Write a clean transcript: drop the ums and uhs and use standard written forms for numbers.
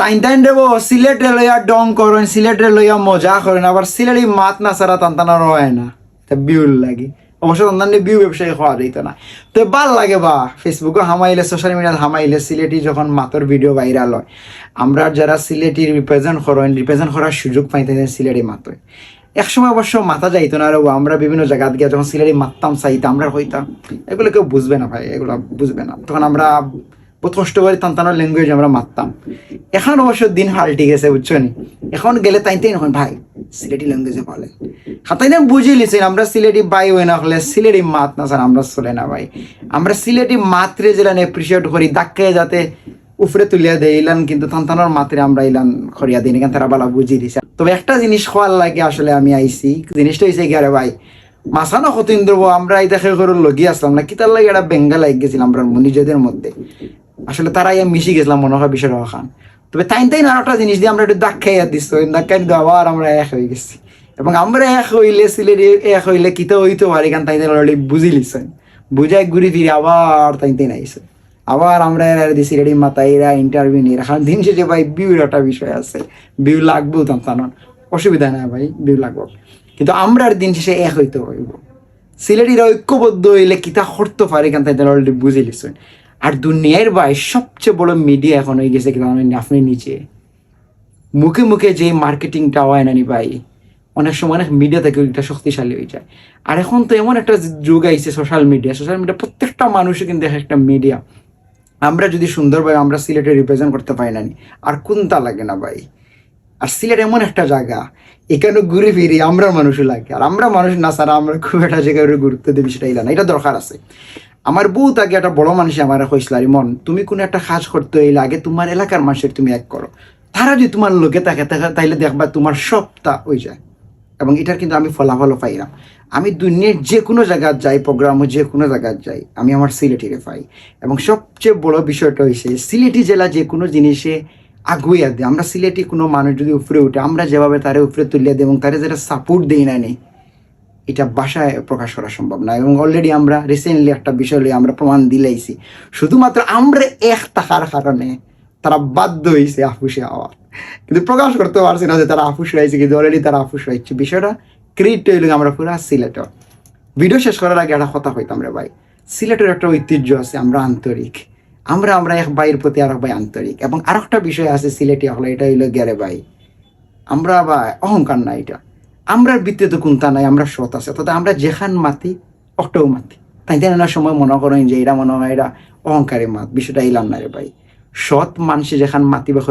Time time দেবো সিলেটে লইয়া ডং করেন, সিলেটে লইয়া মজা করেন, আবার সিলেটি মাত না ছাড়া টানটানা হয় না, বিউল লাগে। অবশ্য অন্যান্য বিউ ব্যবসায়ী হওয়া যেত না, তো ভাল লাগে বা ফেসবুকে হামাইলে, সোশ্যাল মিডিয়াত হামাইলে সিলেটি যখন মাতর ভিডিও ভাইরাল হয়, আমরা যারা সিলেটি রিপ্রেজেন্ট করেন, রিপ্রেজেন্ট করার সুযোগ পাইতে সিলেটি মাতয়। একসময় অবশ্য মাথা যাইতো না, আর আমরা বিভিন্ন জায়গাত গিয়ে যখন সিলেটি মারতাম চাইতাম, আমরা হইতাম এগুলো কেউ বুঝবে না ভাই, এগুলো বুঝবে না, তখন আমরা বহুত কষ্ট করে টানটানোর ল্যাঙ্গুয়েজ আমরা মারতাম। এখন অবশ্য দিন হাল্টি গেছে, বুঝছো নি, এখন গেলে তাইতেই এখন ভাই সিলেটি ল্যাঙ্গুয়েজে বলে, হাতাই না বুঝে লিছেন আমরা সিলেটি বাই হয়ে না হলে সিলেটি মাত না স্যার আমরা চলে না ভাই। আমরা সিলেটি মাত্রে যেলান এপ্রিসিয়েট করি, দাক্কে যাতে উফরে তুলিয়া দেয় ইলান, কিন্তু টানটানোর মাত্রে আমরা ইলান খরিয়া দিই, কেন তারা বালা বুঝিয়ে দিছে। তবে একটা জিনিস খোয়ার লাগে আসলে আমি আইসি, জিনিসটা হয়েছে কি, আরে ভাই মাসানো সতীন্দ্র আমরা এই দেখে করে লগিয়ে আসলাম না, কি তার লাগে একটা বেঙ্গা লাগ গেছিলাম আমরা নিজেদের মধ্যে, আসলে তারা ইয়া মিশি গেছিলাম মনে হয় বিষয় খান। তবে তাই আর একটা জিনিস দিয়ে আমরা একটু দাগ খাইয়া দিচ্ছি, দাগ খাই আবার আমরা এক হয়ে গেছি, এবং আমরা এক হইলে সিলেটি এক হইলে কিতা হইতে পারি, কারণ তাই অলরেডি বুঝি লিছেন, বুঝাই ঘুরি ফিরে আবার তাই আইসে, আবার আমরা সিলেটি মাতাইরা ইন্টারভিউ নিয়ে রাখার দিন শেষে ভাই বিউর একটা বিষয় আছে, বিউ লাগবেও তার অসুবিধা নাই ভাই, বিউ লাগবো, কিন্তু আমরা দিন শেষে এক হইতে হইব। সিলেটিরা ঐক্যবদ্ধ হইলে কিতা করতে পারে, কারণ তাই অলরেডি বুঝে লিছেন। আর দুনিয়ার ভাই সবচেয়ে বড় মিডিয়া এখন হয়ে গেছে কিন্তু আপনি নিচে মুখে মুখে যে মার্কেটিংটা হয় না নি ভাই, অনেক সময় অনেক মিডিয়া থেকে ওইটা শক্তিশালী হয়ে যায়। আর এখন তো এমন একটা যুগ আইছে সোশ্যাল মিডিয়া প্রত্যেকটা মানুষের কিন্তু একটা মিডিয়া। আমরা যদি সুন্দরভাবে আমরা সিলেটে রিপ্রেজেন্ট করতে পারি না নি, আর কোনটা লাগে না ভাই। আর সিলেট এমন একটা জায়গা, এখানে ঘুরে ফিরি আমরা মানুষও লাগে, আর আমরা মানুষ না ছাড়া আমরা খুব একটা জায়গায় গুরুত্ব দেবি সেটা ইলা না, এটা দরকার আছে। আমার বহুত আগে একটা বড় মানুষ আমার কইছিল, মন তুমি কোনো একটা কাজ করতে হইলে আগে তোমার এলাকার মানুষের তুমি এক করো, তারা যদি তোমার লোকে থাকে তাইলে দেখবা তোমার সবটা হয়ে যায়। এবং এটার কিন্তু আমি ফলাফলও পাইলাম। আমি দুনিয়ার যে কোনো জায়গায় যাই, প্রোগ্রামও যে কোনো জায়গায় যাই, আমি আমার সিলেটিরে পাই। এবং সবচেয়ে বড় বিষয়টা হয়েছে সিলেটি জেলা যে কোনো জিনিসে আগুইয়া দেয়। আমরা সিলেটি কোনো মানুষ যদি উপরে উঠে, আমরা যেভাবে তারে উপরে তুলিয়া দিই এবং তারে যেটা সাপোর্ট দিই না নেই, এটা ভাষায় প্রকাশ করা সম্ভব না। এবং অলরেডি আমরা রিসেন্টলি একটা বিষয় নিয়ে আমরা প্রমাণ দিলেইছি, শুধুমাত্র আমরা এক টাকার কারণে তারা বাধ্য হয়েছে আফুসে হওয়ার, কিন্তু প্রকাশ করতে পারছি না যে তারা আফুস হয়েছে, কিন্তু অলরেডি তারা আফুস হয়েছে। বিষয়টা ক্রিয়েট হইল আমরা পুরো সিলেটর। ভিডিও শেষ করার আগে একটা কথা হইতাম রে ভাই, সিলেটের একটা ঐতিহ্য আছে, আমরা আন্তরিক, আমরা এক ভাইয়ের প্রতি আর এক ভাই আন্তরিক। এবং আর একটা বিষয় আছে সিলেটি হলো, এটা হইলো গেরে ভাই, আমরা বা অহংকার না, এটা আমরার বৃত্তে তো কোনটা নাই, আমরা সৎ আছে, তবে আমরা যেখান মাতি অক্টও মাতি, তাই তেনার সময় মনে করেন যে এরা মনে হয় এরা অহংকারে মাত, বিষয়টা ইলাম না রে ভাই। সৎ মানুষে যেখান মাতি বা